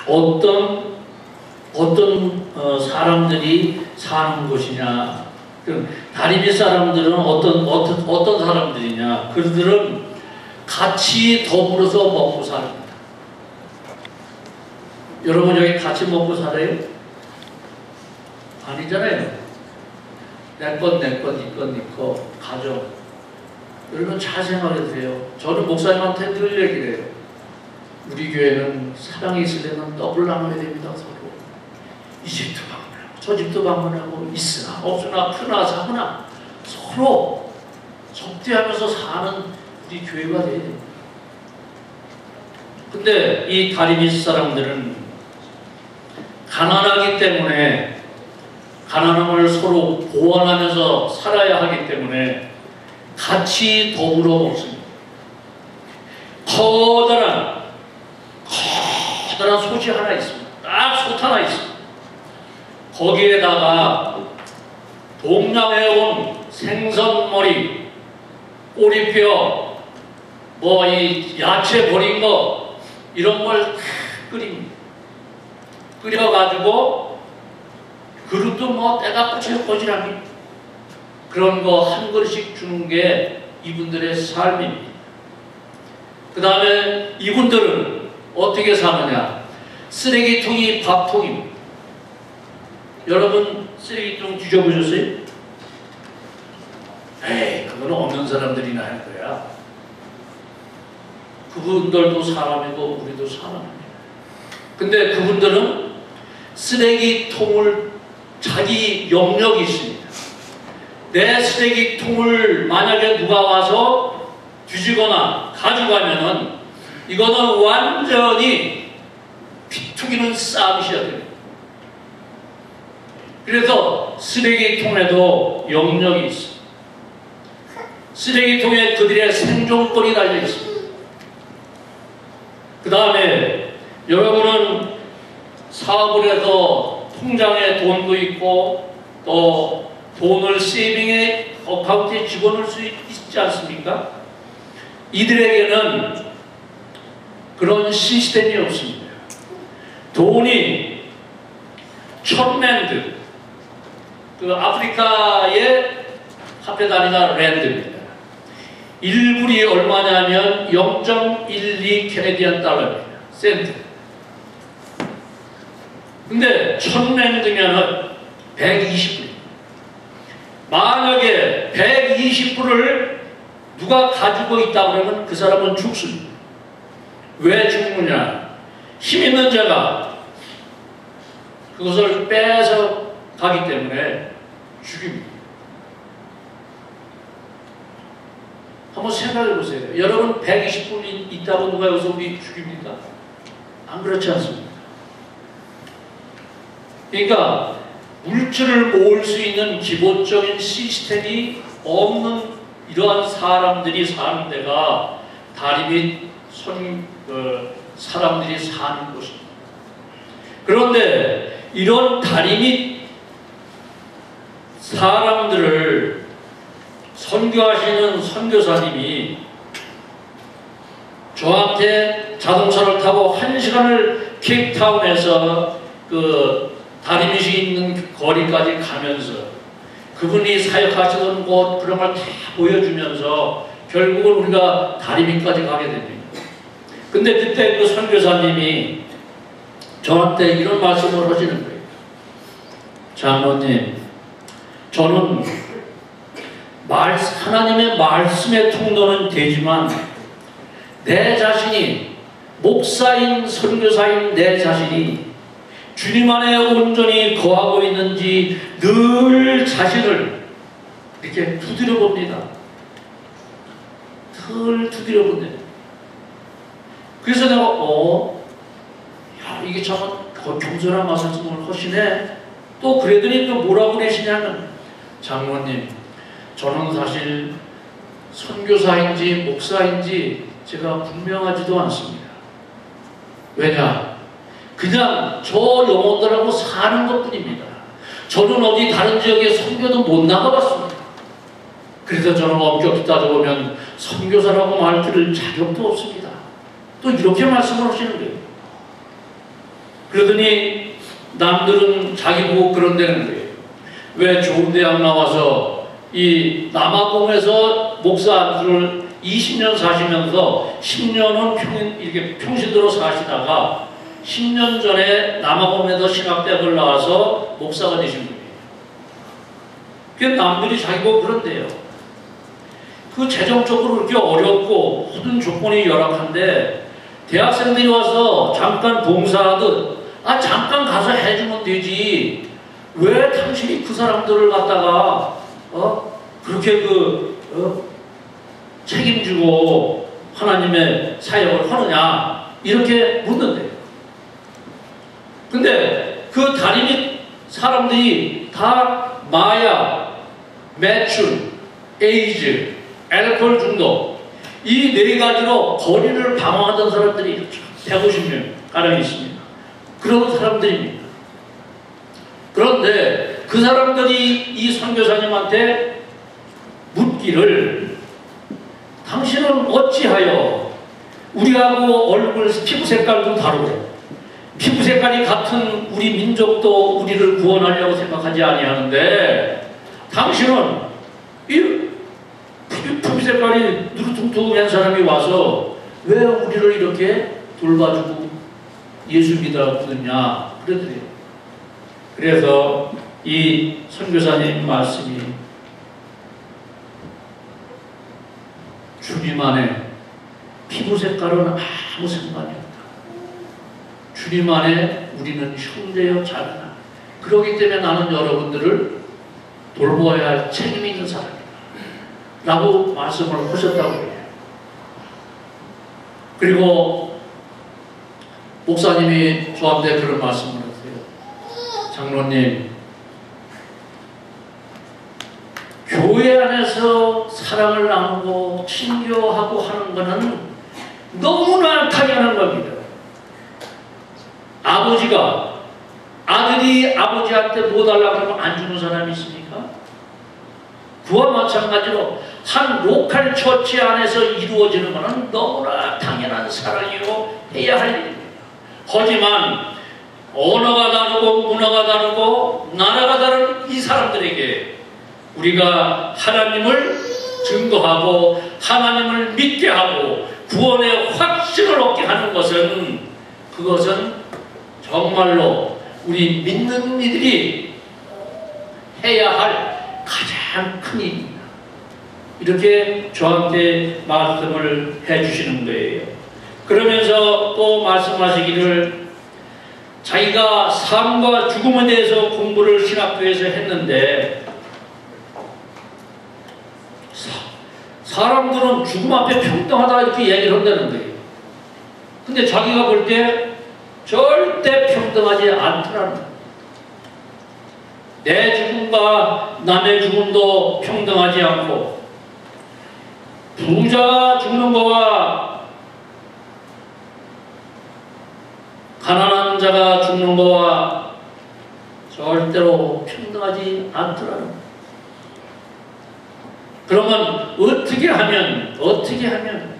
어떤 사람들이 사는 곳이냐. 다리미 사람들은 어떤 사람들이냐. 그들은 같이 더불어서 먹고 삽니다. 여러분 여기 같이 먹고 살아요? 아니잖아요. 내 것, 네 것, 가정. 여러분 잘 생각해주세요. 저는 목사님한테 늘 얘기를 해요. 우리 교회는 사랑이 있으려면 떡을 나눠야 됩니다. 서로. 이 집도 방문하고 저 집도 방문하고 있으나 없으나 크나 작으나 서로 접대하면서 사는 우리 교회가 돼야 됩니다. 근데 이 다리미 사람들은 가난하기 때문에 가난함을 서로 보완하면서 살아야 하기 때문에 같이 더불어 먹습니다. 커다란 솥이 하나 있습니다. 딱 솥 하나 있습니다. 거기에다가 동양에 온 생선머리, 꼬리뼈, 뭐 이 야채 버린 거 이런 걸 다 끓입니다. 끓여가지고 그릇도 뭐 때가 꼬질꼬질합니다. 그런 거 한 그릇씩 주는 게 이분들의 삶입니다. 그 다음에 이분들은 어떻게 사느냐? 쓰레기통이 밥통입니다. 여러분 쓰레기통 뒤져보셨어요? 에이, 그건 없는 사람들이나 하는 거야. 그분들도 사람이고 우리도 사람입니다. 근데 그분들은 쓰레기통을 자기 영역이 있습니다. 내 쓰레기통을 만약에 누가 와서 뒤지거나 가져가면은 이거는 완전히 피튀기는 싸움이셔야 됩니다. 그래서 쓰레기통에도 영역이 있습니다. 쓰레기통에 그들의 생존권이 달려 있습니다. 그 다음에 여러분은 사업을 해서 통장에 돈도 있고 또 돈을 세이빙에 어카운트에 집어넣을 수 있지 않습니까? 이들에게는 그런 시스템이 없습니다. 돈이 1000랜드, 그 아프리카의 화폐 단위가 랜드입니다. 1불이 얼마냐면 0.12 캐네디안 달러입니다. 센트. 근데 1000랜드면은 120불. 만약에 120불을 누가 가지고 있다 그러면 그 사람은 죽습니다. 왜 죽느냐? 힘 있는 자가 그것을 빼서 가기 때문에 죽입니다. 한번 생각해 보세요. 여러분 120불이 있다고 누가 여기서 우리 죽입니까? 안 그렇지 않습니다. 그러니까 물질을 모을 수 있는 기본적인 시스템이 없는 이러한 사람들이 사는 데가 다리미 사람들이 사는 곳입니다. 그런데 이런 다리미 사람들을 선교하시는 선교사님이 저한테 자동차를 타고 1시간을 케이프타운에서 그 다리밋이 있는 거리까지 가면서 그분이 사역하시던 곳 그런 걸 다 보여주면서 결국은 우리가 다리밋까지 가게 됩니다. 근데 그때 그 선교사님이 저한테 이런 말씀을 하시는 거예요. 장로님, 저는 하나님의 말씀의 통로는 되지만 내 자신이 목사인 선교사인 내 자신이 주님 안에 온전히 거하고 있는지 늘 자신을 이렇게 두드려 봅니다. 늘 두드려 본대요. 그래서 내가 야, 이게 참 겸손한 말씀을 하시네. 또 그러더니 또 뭐라고 그러시냐면 장로님, 저는 사실 선교사인지 목사인지 제가 분명하지도 않습니다. 왜냐? 그냥 저 영혼들하고 사는 것뿐입니다. 저는 어디 다른 지역에 선교도 못 나가봤습니다. 그래서 저는 엄격히 따져보면 선교사라고 말 들을 자격도 없습니다. 또 이렇게 말씀을 하시는 거예요. 그러더니 남들은 자기 보고 그런다는 거예요. 왜 좋은 대학 나와서 이 남아공에서 목사를 20년 사시면서 10년은 이렇게 평신도로 사시다가 10년 전에 남아공에서 신학대학을 나와서 목사가 되신 분이에요. 그 남들이 자기 보고 그런데요. 그 재정적으로 그렇게 어렵고 모든 조건이 열악한데 대학생들이 와서 잠깐 봉사하듯 잠깐 가서 해주면 되지. 왜 당신이 그 사람들을 갖다가 그렇게 책임지고 하나님의 사역을 하느냐 이렇게 묻는데요. 근데 그 다리 밑 사람들이 다 마약, 매출, 에이즈, 알코올 중독 이 네 가지로 거리를 방황하던 사람들이 150명 가량 있습니다. 그런 사람들입니다. 그런데 그 사람들이 이 선교사님한테 묻기를 당신은 어찌하여 우리하고 얼굴 피부 색깔도 다르고 피부 색깔이 같은 우리 민족도 우리를 구원하려고 생각하지 아니하는데 당신은 이 피부 색깔이 누르퉁퉁한 사람이 와서 왜 우리를 이렇게 돌봐주고 예수 믿으라고 부르냐 그러더래요. 그래서 이 선교사님 말씀이 주님 안에 피부 색깔은 아무 상관이 없다. 주님 안에 우리는 형제여 자매나. 그렇기 때문에 나는 여러분들을 돌보아야 할 책임이 있는 사람이다. 라고 말씀을 하셨다고 해요. 그리고 목사님이 저한테 그런 말씀을 하세요. 장로님, 교회 안에서 사랑을 나누고 친교하고 하는 것은 너무나 당연한 겁니다. 아버지가 아들이 아버지한테 뭐 달라고 하면 안 주는 사람이 있습니까? 그와 마찬가지로 한 로컬 처치 안에서 이루어지는 것은 너무나 당연한 사랑이고 해야 할 일입니다. 하지만 언어가 다르고 문화가 다르고 나라가 다른 이 사람들에게 우리가 하나님을 증거하고 하나님을 믿게 하고 구원의 확신을 얻게 하는 것은 그것은 정말로 우리 믿는 이들이 해야 할 가장 큰 일입니다. 이렇게 저한테 말씀을 해주시는 거예요. 그러면서 또 말씀하시기를 자기가 삶과 죽음에 대해서 공부를 신학교에서 했는데 사람들은 죽음 앞에 평등하다 이렇게 얘기를 한다는 거예요. 근데 자기가 볼 때 절대 평등하지 않더라는 거예요. 내 죽음과 남의 죽음도 평등하지 않고 부자가 죽는 거와 가난한 자가 죽는 거와 절대로 평등하지 않더라는 거예요. 그러면 어떻게 하면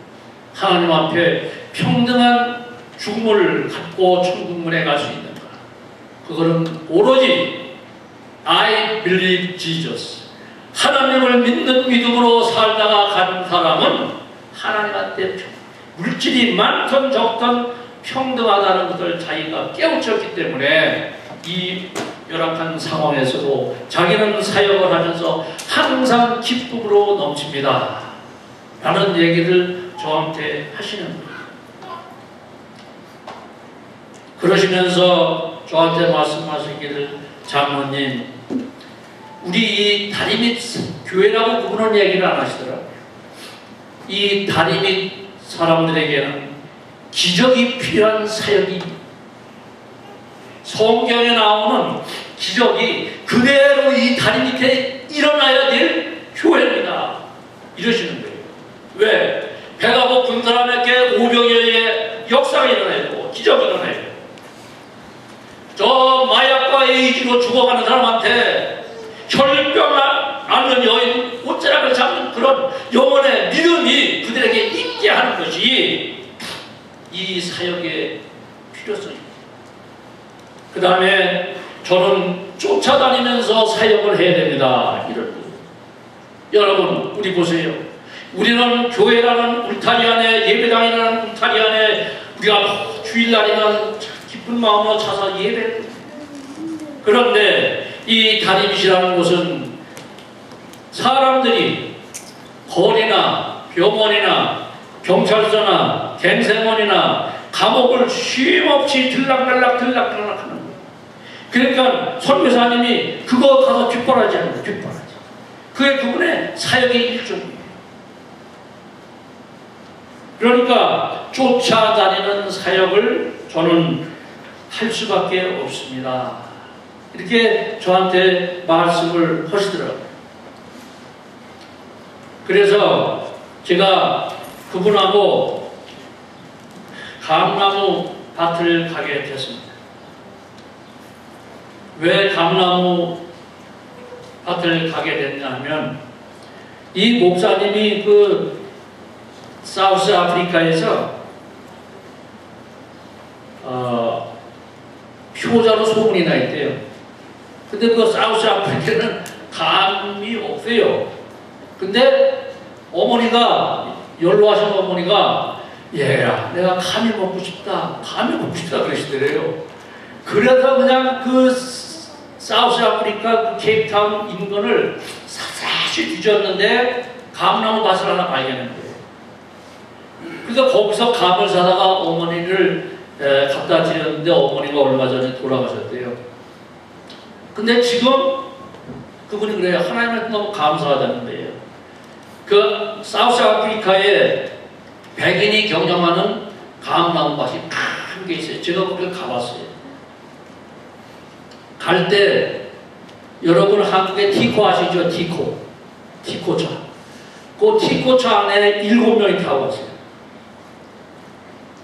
하나님 앞에 평등한 죽음을 갖고 천국문에 갈 수 있는가? 그거는 오로지 I believe Jesus. 하나님을 믿는 믿음으로 살다가 가는 사람은 하나님한테 물질이 많든 적든 평등하다는 것을 자기가 깨우쳤기 때문에 이 열악한 상황에서도 자기는 사역을 하면서 항상 기쁨으로 넘칩니다. 라는 얘기를 저한테 하시는 거예요. 그러시면서 저한테 말씀하시기를 장로님, 우리 이 다리 밑 교회라고 그분은 얘기를 안 하시더라고요. 이 다리 밑 사람들에게는 기적이 필요한 사역입니다. 성경에 나오는 기적이 그대로 이 다리 밑에 일어나야 될 교회입니다. 이러시는 거예요. 왜? 배가 고픈 사람에게 오병이어의 역사가 일어나야 되고 기적이 일어나야 돼요. 저 마약과 에이즈로 죽어가는 사람한테 혈병 앓는 여인 옷자락을 잡는 그런 영혼의 믿음이 그들에게 있게 하는 것이 이 사역의 필요성입니다. 그 다음에 저는 쫓아다니면서 사역을 해야 됩니다. 이런 거예요. 여러분, 우리 보세요. 우리는 교회라는 울타리 안에, 예배당이라는 울타리 안에 우리가 주일날이면 기쁜 마음으로 차서 예배를. 그런데 이 다니빗이라는 곳은 사람들이 거리나 병원이나 경찰서나 갱생원이나 감옥을 쉼없이 들락날락 하는 거예요. 그러니까 선교사님이 그거 가서 뒷바라지 하는 거예요. 뒷바라지. 그게 그분의 사역의 일종이에요. 그러니까 쫓아다니는 사역을 저는 할 수밖에 없습니다. 이렇게 저한테 말씀을 하시더라고요. 그래서 제가 그분하고 감나무 밭을 가게 됐습니다. 왜 감나무 밭을 가게 됐냐면 이 목사님이 그 사우스 아프리카에서 효자로 소문이 나 있대요. 근데 그 사우스 아프리카는 감이 없어요. 근데 어머니가, 연로하신 어머니가 얘야, 내가 감이 먹고 싶다 그러시더래요. 그래서 그냥 그 사우스 아프리카 그 케이프타운 인근을 샅샅이 뒤졌는데 감나무 밭을 하나 발견한 거예요. 그래서 거기서 감을 사다가 어머니를 갖다 드렸는데 어머니가 얼마 전에 돌아가셨대요. 근데 지금 그분이 그래요. 하나님한테 너무 감사하다는 거예요. 그 사우스 아프리카에 백인이 경영하는 감나무 밭이 큰 게 있어요. 제가 거기 가봤어요. 갈 때 여러분 한국의 티코 아시죠? 티코차. 그 티코차 안에 7명이 타고 왔어요.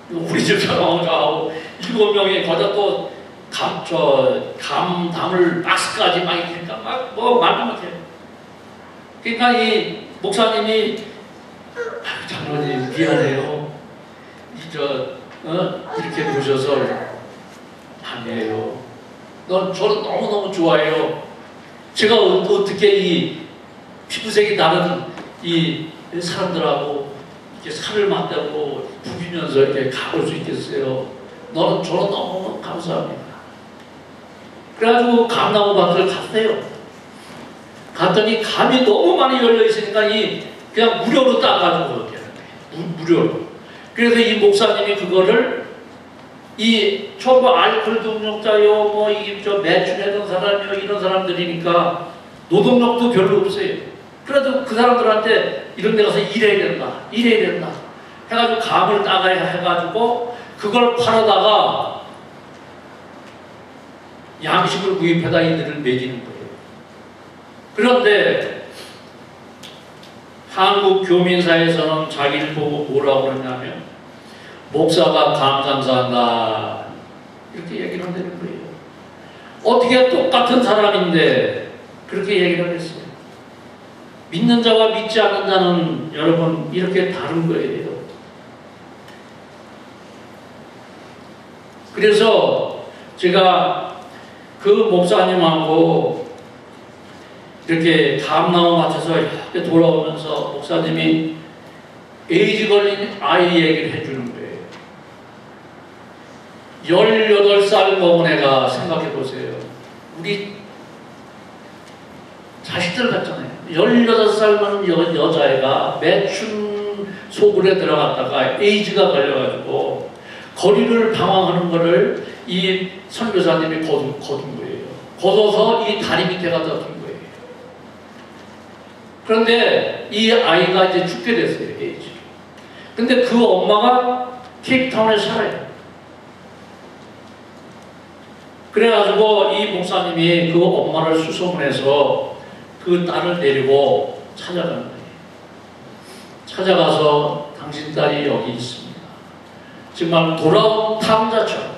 우리 집처럼 가고 7명이 거기다 또 감담을 박스까지 막 있으니까 막 뭐 말도 못해요. 그러니까 이 목사님이 장로님 미안해요. 이렇게 보셔서 아니에요. 저는 너무너무 좋아해요. 제가 어떻게 이 피부색이 다른 이 사람들하고 이렇게 살을 맞대고 부비면서 이렇게 가볼 수 있겠어요. 저는 너무 감사합니다. 그래가지고 감나무 밭을 갔어요. 갔더니 감이 너무 많이 열려 있으니까 그냥 무료로 따가지고 그렇게 무료로. 그래서 이 목사님이 그거를 전부 알코올 동력자요, 뭐 매춘했던 사람이요, 이런 사람들이니까 노동력도 별로 없어요. 그래도 그 사람들한테 이런 데 가서 일해야 된다 해가지고 감을 따가야 해가지고 그걸 팔아다가 양식을 구입해다 이들을 먹이는 거예요. 그런데 한국 교민사에서는 자기를 보고 뭐라고 그러냐면 목사가 감 장사한다 이렇게 얘기를 한다는 거예요. 어떻게 똑같은 사람인데 그렇게 얘기를 했어요. 믿는 자와 믿지 않는 자는 여러분 이렇게 다른 거예요. 그래서 제가 그 목사님하고 이렇게 감나무 밭에서 이렇게 돌아오면서 목사님이 에이즈 걸린 아이 얘기를 해주는 거예요. 18살 먹은 애가 생각해 보세요. 우리 자식들 같잖아요. 18살 먹은 여자애가 매춘 소굴에 들어갔다가 에이즈가 걸려가지고 거리를 방황하는 거를 이 선교사님이 거둔 거예요. 걷어서 이 다리 밑에 갖다 둔 거예요. 그런데 이 아이가 이제 죽게 됐어요. 에이즈. 근데 그 엄마가 케이프타운에 살아요. 그래가지고 이 목사님이 그 엄마를 수소문해서 그 딸을 데리고 찾아가는 거예요. 찾아가서 당신 딸이 여기 있습니다. 정말 돌아온 탐자처럼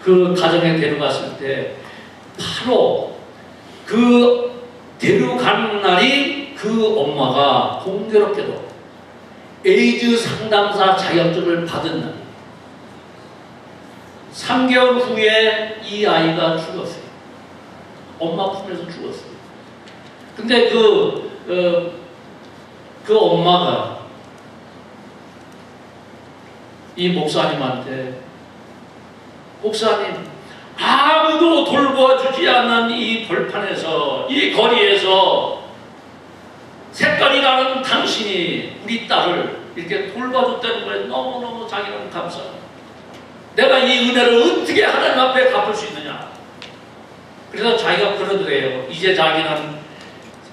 그 가정에 데려갔을 때 바로 그 데려가는 날이 그 엄마가 공교롭게도 에이즈 상담사 자격증을 받은 날. 3개월 후에 이 아이가 죽었어요. 엄마 품에서 죽었어요. 근데 그 엄마가 이 목사님한테, 목사님, 아무도 돌보아주지 않는 이 벌판에서, 이 거리에서 색깔이 나는 당신이 우리 딸을 이렇게 돌봐줬다는 거에 너무너무 자기는 감사합니다. 내가 이 은혜를 어떻게 하나님 앞에 갚을 수 있느냐. 그래서 자기가 그러더래요. 이제 자기는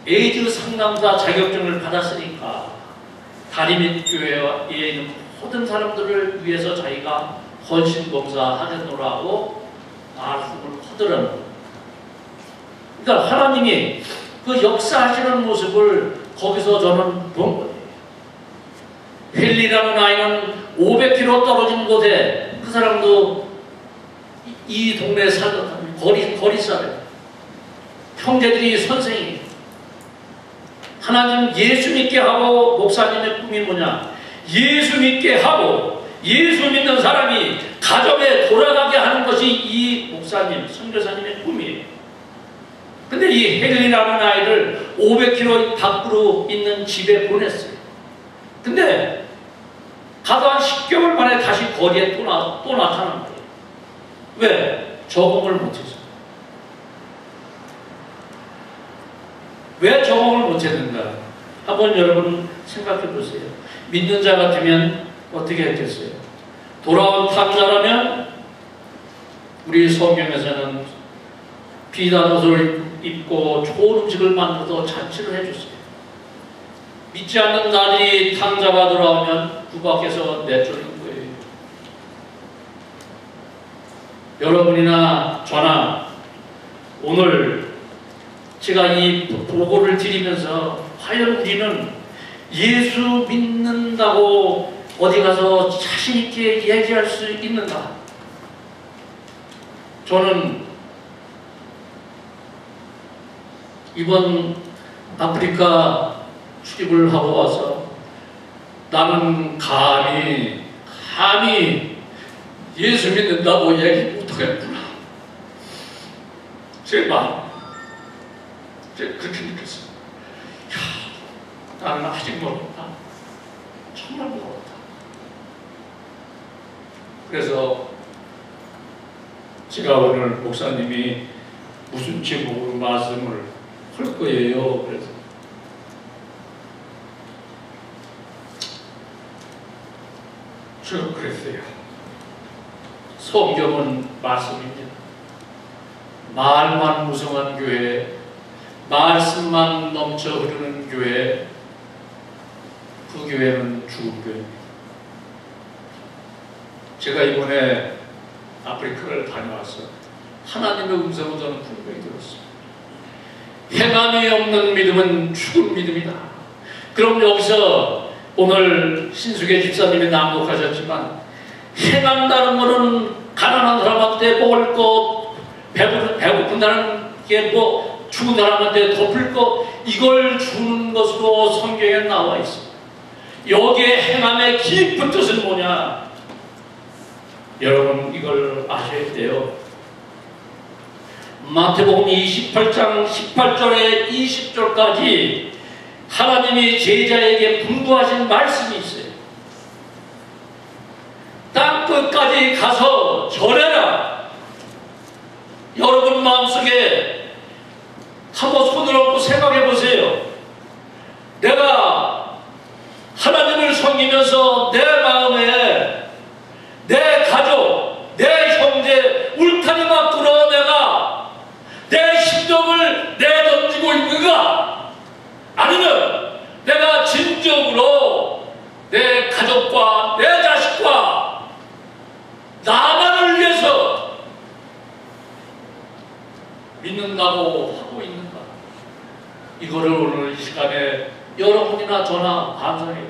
에이즈 상담사 자격증을 받았으니까 다리밑 교회에 있는 모든 사람들을 위해서 자기가 헌신봉사 하겠노라고 말씀을 하더라는 거예요. 그러니까 하나님이 그 역사하시는 모습을 거기서 저는 본 거예요. 헨리라는 아이는 500km 떨어진 곳에, 그 사람도 이 동네에 살던 거리 사람, 형제들이 선생이 하나님 예수 믿게 하고, 목사님의 꿈이 뭐냐? 예수 믿게 하고 예수 믿는 사람이 가정에 돌아가게 하는 것이 이 목사님, 선교사님의 꿈이에요. 근데 이 헨리라는 아이를 500km 밖으로 있는 집에 보냈어요. 근데 가도 한 10개월 만에 다시 거리에 또 나타난 거예요. 왜? 적응을 못해서. 왜 적응을 못했는가? 한번 여러분 생각해 보세요. 믿는 자 같으면 어떻게 했겠어요? 돌아온 탕자라면 우리 성경에서는 비단 옷을 입고 좋은 음식을 만들어서 잔치를 해줬어요. 믿지 않는 나들이 탕자가 돌아오면 그 밖에서 내쫓는 거예요. 여러분이나 저나 오늘 제가 이 보고를 드리면서 과연 우리는 예수 믿는다고 어디 가서 자신있게 얘기할 수 있는가? 저는 이번 아프리카 출입을 하고 와서 나는 감히 예수 믿는다고 얘기 못하겠구나. 제 마음, 제가 그렇게 느꼈어요. 나는 아직 멀었다. 정말 멀었다. 그래서 제가 오늘 목사님이 무슨 제목으로 말씀을 할 거예요. 그래서 쭉 그랬어요. 성경은 말씀입니다. 말만 무성한 교회, 말씀만 넘쳐 흐르는 교회, 그 교회는 죽은 교회입니다. 제가 이번에 아프리카를 다녀와서 하나님의 음성을 저는 분명히 들었습니다. 행함이 없는 믿음은 죽은 믿음이다. 그럼 여기서 오늘 신숙의 집사님이 낭독하셨지만, 행한다는 것은 가난한 사람한테 먹을 것, 배고픈다는 게 뭐 죽은 사람한테 덮을 것, 이걸 주는 것으로 성경에 나와 있습니다. 여기에 행함의 깊은 뜻은 뭐냐? 여러분 이걸 아셔야 돼요. 마태복음 28장 18절에 20절까지 하나님이 제자에게 분부하신 말씀이 있어요. 땅 끝까지 가서 전해라. 여러분 마음속에 한번 손을 얹고 생각해 보세요. 내가 하나님을 섬기면서 내 마음에 내 가족, 내 형제 울타리 밖으로 내가 내 심정을 내던지고 있는가? 아니면 내가 진정으로 내 가족과 내 자식과 나만을 위해서 믿는다고 하고 있는가? 이거를 오늘 이 시간에 여러분이나 저나 반성해요.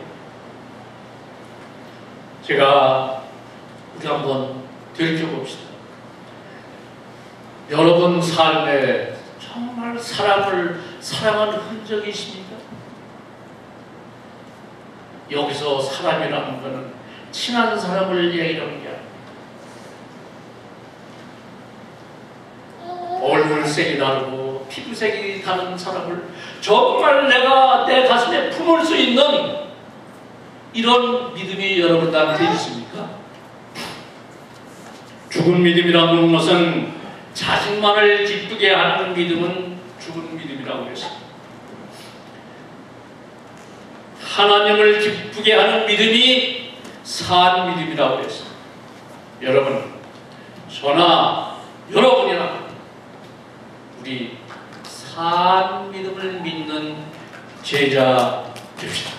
제가 우리 한번 되돌려봅시다. 여러분 삶에 정말 사랑하는 흔적이 있습니까? 여기서 사람이라는 것은 친한 사람을 얘기하는 게 아니에요. 얼굴색이 다르고 피부색이 다른 사람을 정말 내가 내 가슴에 품을 수 있는 이런 믿음이 여러분들한테 있습니까? 죽은 믿음이라는 것은 자신만을 기쁘게 하는 믿음은 죽은 믿음이라고 했습니다. 하나님을 기쁘게 하는 믿음이 산 믿음이라고 했습니다. 여러분, 저나 여러분이나 우리 산 믿음을 믿는 제자 됩시다.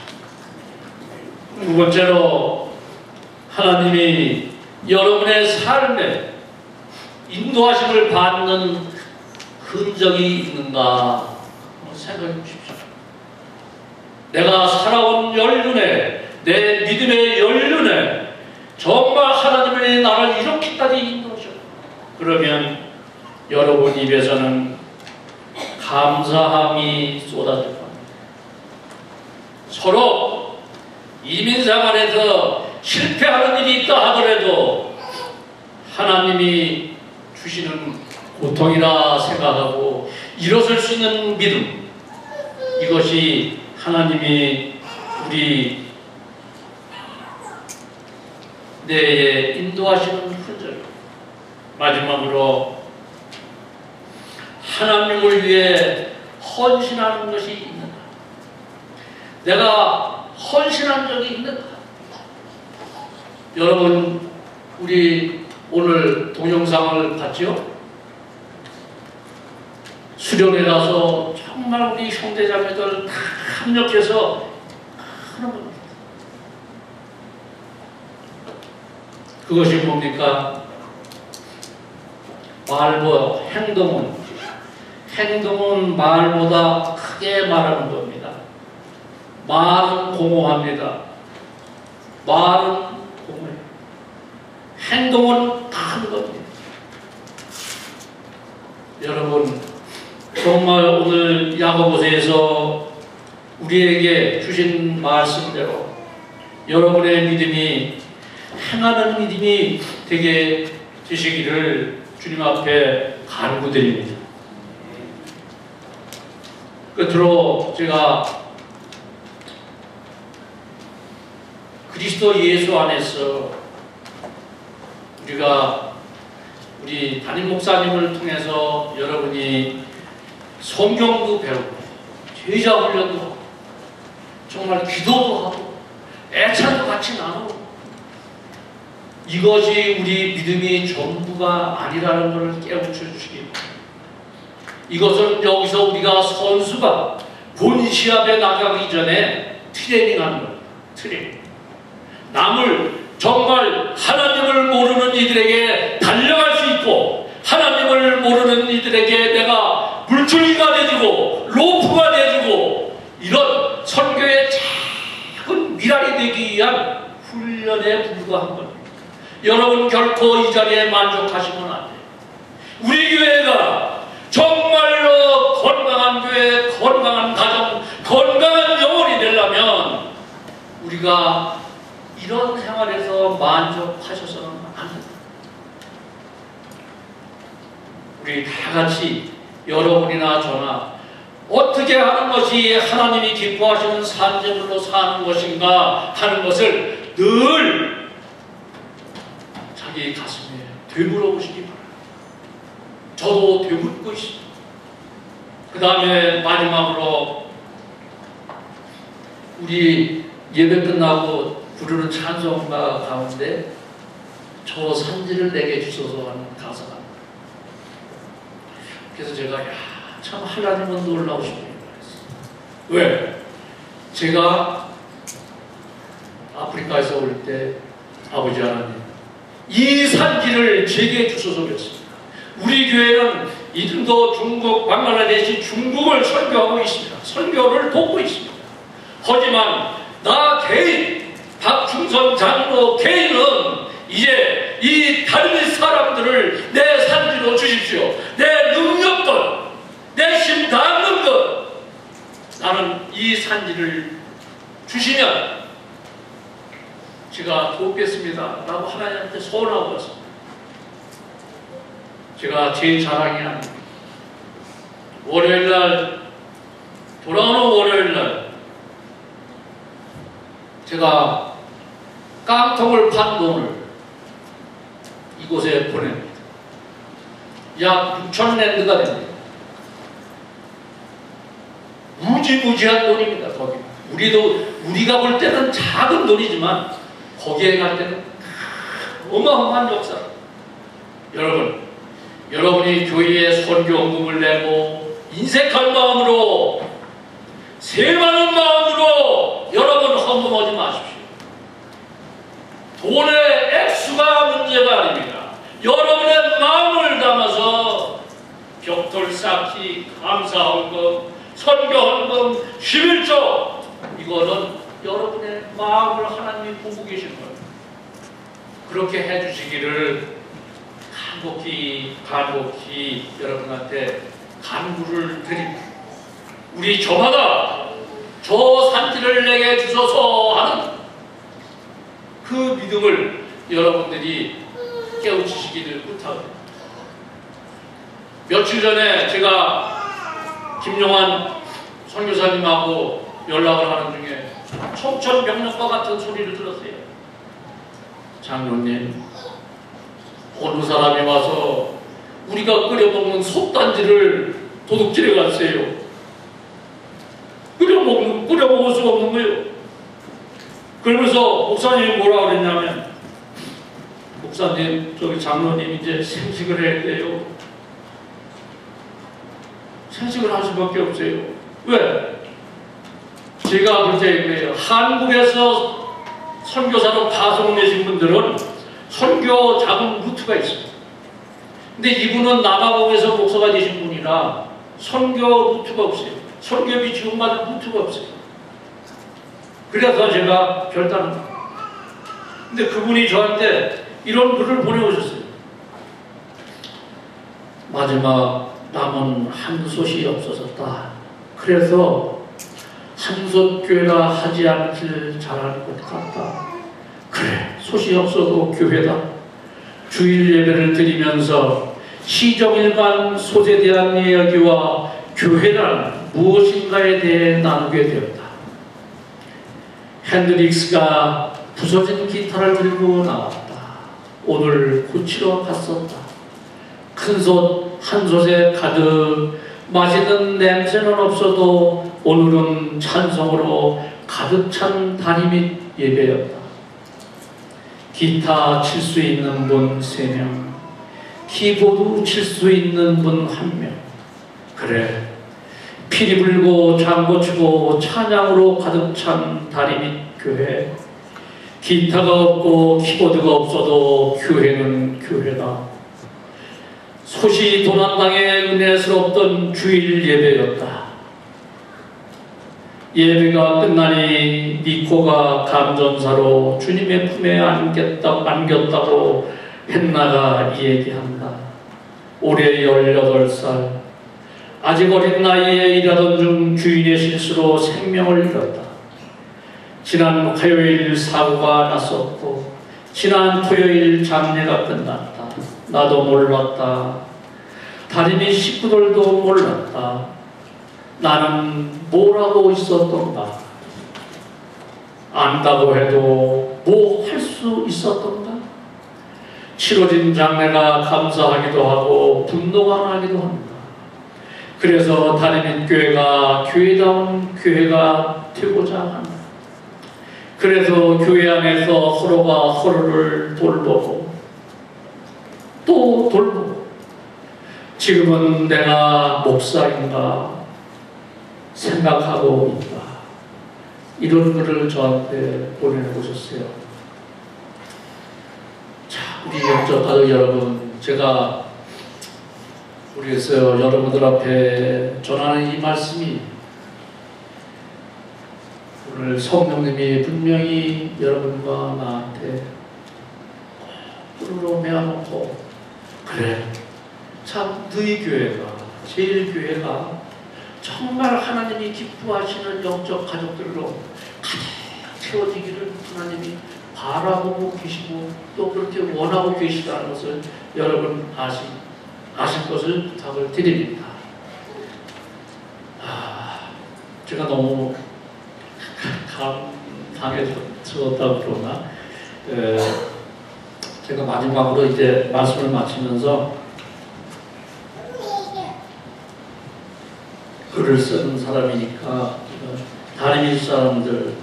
두 번째로, 하나님이 여러분의 삶에 인도하심을 받는 흔적이 있는가 생각해 보십시오. 내가 살아온 연륜에, 내 믿음의 연륜에 정말 하나님이 나를 이렇게까지 인도하셨다. 그러면 여러분 입에서는 감사함이 쏟아질 겁니다. 서로 이민생활에서 실패하는 일이 있다 하더라도 하나님이 주시는 고통이라 생각하고 일어설 수 있는 믿음, 이것이 하나님이 우리 내에 인도하시는 흔적입니다. 마지막으로, 하나님을 위해 헌신하는 것이 있는가? 내가 헌신한 적이 있는가? 여러분, 우리 오늘 동영상을 봤죠? 수련회 가서 정말 우리 형제자매들 다 합력해서 하는 겁니다. 그것이 뭡니까? 말보다 행동은 말보다 크게 말하는 겁니다. 말은 공허합니다. 말은 공허해요. 행동은 큰 겁니다. 여러분, 정말 오늘 야고보서에서 우리에게 주신 말씀대로 여러분의 믿음이 행하는 믿음이 되게 되시기를 주님 앞에 간구드립니다. 끝으로 제가 그리스도 예수 안에서 우리 담임 목사님을 통해서 여러분이 성경도 배우고 제자 훈련도 하고 정말 기도도 하고 애찬도 같이 나누고, 이것이 우리 믿음이 전부가 아니라는 것을 깨우쳐 주시기 바랍니다. 이것은 여기서 우리가 선수가 본 시합에 나가기 전에 트레이닝하는 겁니다. 트레이닝. 남을 정말 하나님을 모르는 이들에게 달려갈 수 있고, 하나님을 모르는 이들에게 내가 물줄기가 돼주고 로프가 돼주고, 이런 선교의 작은 미랄이 되기 위한 훈련에 불과한 겁니다. 여러분 결코 이 자리에 만족하시면 안 돼요. 우리 교회가 정말로 건강한 교회, 건강한 가정, 건강한 영혼이 되려면 우리가 이런 생활에서 만족하셔서는 안 됩니다. 우리 다 같이, 여러분이나 저나 어떻게 하는 것이 하나님이 기뻐하시는 삶으로 사는 것인가 하는 것을 늘 자기 가슴에 되물어 보시기 바랍니다. 저도 되묻고 있습니다. 그 다음에 마지막으로, 우리 예배 끝나고 부르는 찬송가 가운데 저 산지를 내게 주소서 하는 가사가, 그래서 제가 참 하나님은 놀라우시네요. 왜? 제가 아프리카에서 올 때 아버지 하나님, 이 산지를 제게 주소서 그랬습니다. 우리 교회는 인도, 중국, 방글라데시, 중국을 선교하고 있습니다. 선교를 돕고 있습니다. 하지만 나 개인, 박충선 장로 개인은 이제 이 다른 사람들을 내 산지로 주십시오. 내 능력껏, 내 힘 닿는 것, 나는 이 산지를 주시면 제가 돕겠습니다 라고 하나님한테 소원하고 왔습니다. 제가 제일 자랑이 아닙니다. 월요일날, 돌아오는 월요일날 제가 깡통을 판 돈을 이곳에 보냅니다. 약 6,000랜드가 됩니다. 무지무지한 돈입니다. 거기 우리가 볼 때는 작은 돈이지만 거기에 갈 때는 어마어마한 역사. 여러분이 교회에 선교헌금을 내고 인색한 마음으로, 세많은 마음으로 여러분 헌금하지 마십시오. 돈의 액수가 문제가 아닙니다. 여러분의 마음을 담아서 벽돌 쌓기, 감사헌금, 선교헌금, 11조, 이거는 여러분의 마음을 하나님이 보고 계신 거예요. 그렇게 해주시기를 간곡히 여러분한테 간구를 드립니다. 우리 저마다 저 산지를 내게 주소서 하는 그 믿음을 여러분들이 깨우치시기를 부탁합니다. 며칠 전에 제가 김용환 선교사님하고 연락을 하는 중에 청천벽력과 같은 소리를 들었어요. 장로님, 어느 사람이 와서 우리가 끓여먹는 솥단지를 도둑질해 갔어요. 끓여먹을 수가 없는 거예요. 그러면서 목사님이 뭐라 그랬냐면, 목사님, 저기 장로님 이제 생식을 해야 돼요. 생식을 할 수밖에 없어요. 왜? 제가 그때 얘기해요. 한국에서 선교사로 파송되신 분들은 선교 자금 루트가 있습니다. 근데 이분은 남아공에서 목사가 되신 분이라 선교 루트가 없어요. 선교비 지원받은 루트가 없어요. 그래서 제가 결단합니다. 근데 그분이 저한테 이런 글을 보내오셨어요. 마지막 남은 한 솥이 없어졌다. 그래서 한솥교회가 하지 않길 잘할 것 같다. 그래, 솥이 없어도 교회다. 주일 예배를 드리면서 시정일관 솥에 대한 이야기와 교회란 무엇인가에 대해 나누게 되었다. 핸드릭스가 부서진 기타를 들고 나왔다. 오늘 고치러 갔었다. 큰 솥 한 솥에 가득 맛있는 냄새는 없어도 오늘은 찬송으로 가득 찬 단임 및 예배였다. 기타 칠 수 있는 분 3명, 키보드 칠 수 있는 분 1명. 그래, 피리 불고 장구 치고 찬양으로 가득 찬 단임 및 교회. 기타가 없고 키보드가 없어도 교회는 교회다. 솥이 도난당에 은혜스럽던 주일 예배였다. 예배가 끝나니 니코가 감전사로 주님의 품에 안겼다고 헨나가 얘기한다. 올해 18살, 아직 어린 나이에 일하던 중 주인의 실수로 생명을 잃었다. 지난 화요일 사고가 났었고 지난 토요일 장례가 끝났다. 나도 몰랐다. 다리미 식구들도 몰랐다. 나는 뭘 하고 있었던가? 안다고 해도 뭐 할 수 있었던가? 치러진 장례가 감사하기도 하고 분노가 나기도 합니다. 그래서 다니는 교회가 교회다운 교회가 되고자 합니다. 그래서 교회 안에서 서로가 서로를 돌보고 또 돌보고, 지금은 내가 목사인가 생각하고 있다. 이런 글을 저한테 보내오셨어요. 자, 우리 영적 가족 여러분, 제가 우리에서 여러분들 앞에 전하는 이 말씀이 오늘 성령님이 분명히 여러분과 나한테 뿔로 메어놓고, 그래, 참 너희 교회가, 제일 교회가 정말 하나님이 기뻐하시는 영적 가족들로 가득 채워지기를 하나님이 바라보고 계시고 또 그렇게 원하고 계시다는 것을 여러분 아실 것을 부탁을 드립니다. 제가 너무 당해졌다고 그러나 제가 마지막으로 이제 말씀을 마치면서 글을 쓰는 사람이니까 다리미 사람들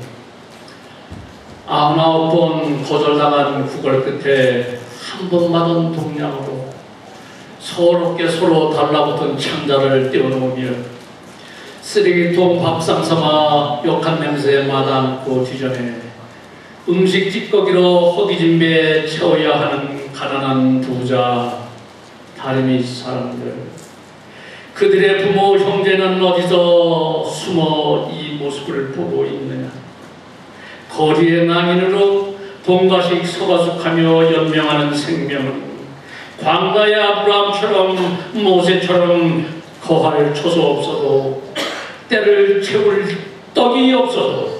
99번 거절당한 구걸 끝에 한 번만은 동량으로 서럽게 서로 달라붙은 창자를 떼어놓으며 쓰레기통 밥상 삼아 욕한 냄새에 마다않고 뒤전에 음식 찌꺼기로 허기진 배에 채워야 하는 가난한 부자 다리미 사람들, 그들의 부모 형제는 어디서 숨어 이 모습을 보고 있느냐. 거리의 낭인으로 동가식 서가숙하며 연명하는 생명은 광야의 아브라함처럼 모세처럼 거할 초소 없어도 때를 채울 떡이 없어도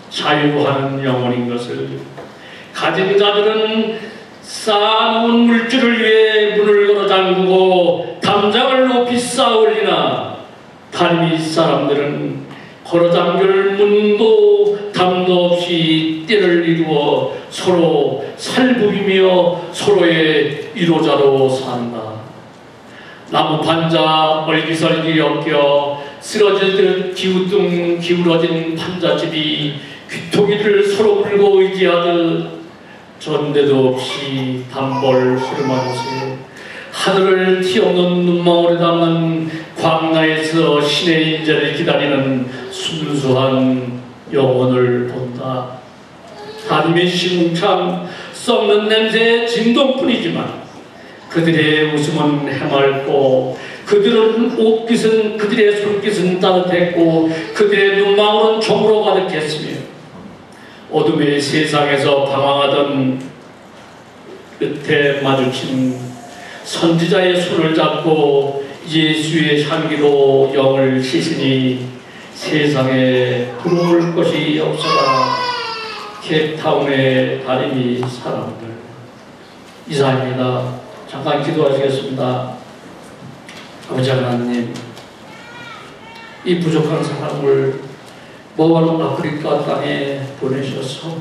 자유하는 영혼인 것을 가진 자들은 쌓아놓은 물줄을 위해 문을 걸어 잠그고 담장을 높이 쌓아 올리나 다리미 사람들은 걸어 잠글 문도 담도 없이 띠를 이루어 서로 살부이며 서로의 위로자로 산다. 나무 판자 얼기설기 엮여 쓰러질 듯 기울어진 판자집이 귀토기를 서로 물고 의지하듯 전대도 없이 단벌 흐르면서 하늘을 티없는 눈망울에 담는 광야에서 신의 인자를 기다리는 순수한 영혼을 본다. 다림의 시궁창 썩는 냄새의 진동뿐이지만 그들의 웃음은 해맑고 그들의 손깃은 따뜻했고 그들의 눈망울은 정으로 가득했으며 어둠의 세상에서 방황하던 끝에 마주친 선지자의 손을 잡고 예수의 향기로 영을 씻으니 세상에 부러울 것이 없어라. 캡타운의 다리미 사람들. 이사입니다. 잠깐 기도하시겠습니다. 아버지 하나님, 이 부족한 사람을 먼 아프리카 땅에 보내셔서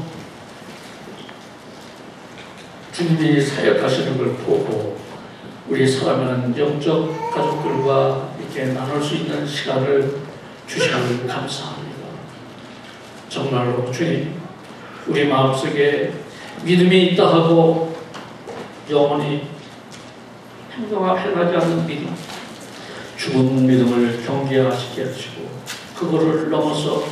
주님이 사역하시는 걸 보고 우리 사랑하는 영적 가족들과 이렇게 나눌 수 있는 시간을 주시니 감사합니다. 정말로 주님, 우리 마음속에 믿음이 있다 하고 영원히 행하지 않는 믿음, 죽은 믿음을 경계하시게 하시고 그거를 넘어서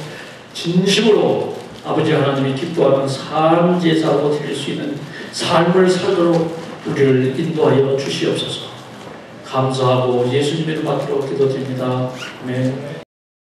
진심으로 아버지 하나님이 기뻐하는 삶 제사로 드릴 수 있는 삶을 살도록 우리를 인도하여 주시옵소서. 감사하고 예수님의 이름 받들어 기도드립니다. 아멘.